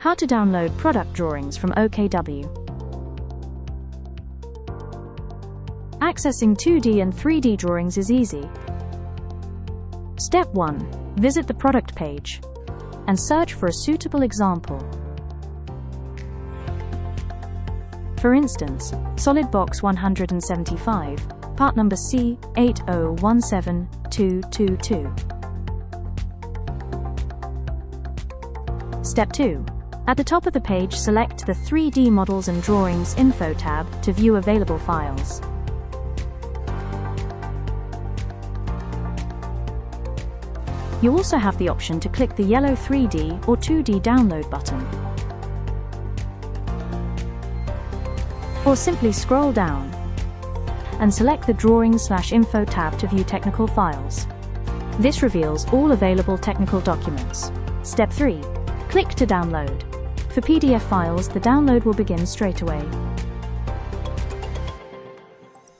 How to download product drawings from OKW. Accessing 2D and 3D drawings is easy. Step 1. Visit the product page and search for a suitable example. For instance, Solid Box 175, part number C8017222. Step 2. At the top of the page, select the 3D Models and Drawings Info tab to view available files. You also have the option to click the yellow 3D or 2D download button, or simply scroll down and select the Drawings/Info tab to view technical files. This reveals all available technical documents. Step 3. Click to download. For PDF files, the download will begin straight away.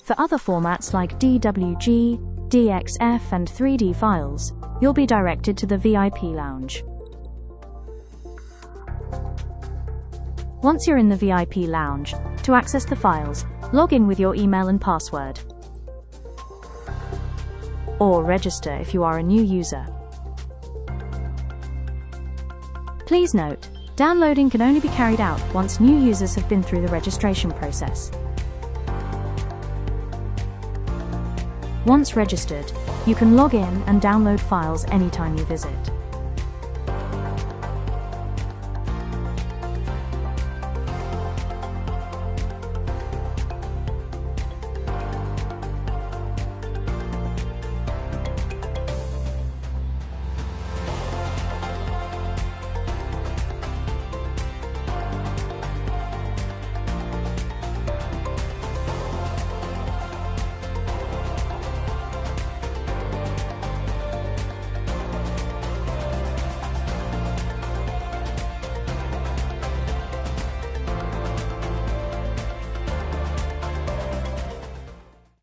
For other formats like DWG, DXF and 3D files, you'll be directed to the VIP lounge. Once you're in the VIP lounge, to access the files, log in with your email and password. Or register if you are a new user. Please note, downloading can only be carried out once new users have been through the registration process. Once registered, you can log in and download files anytime you visit.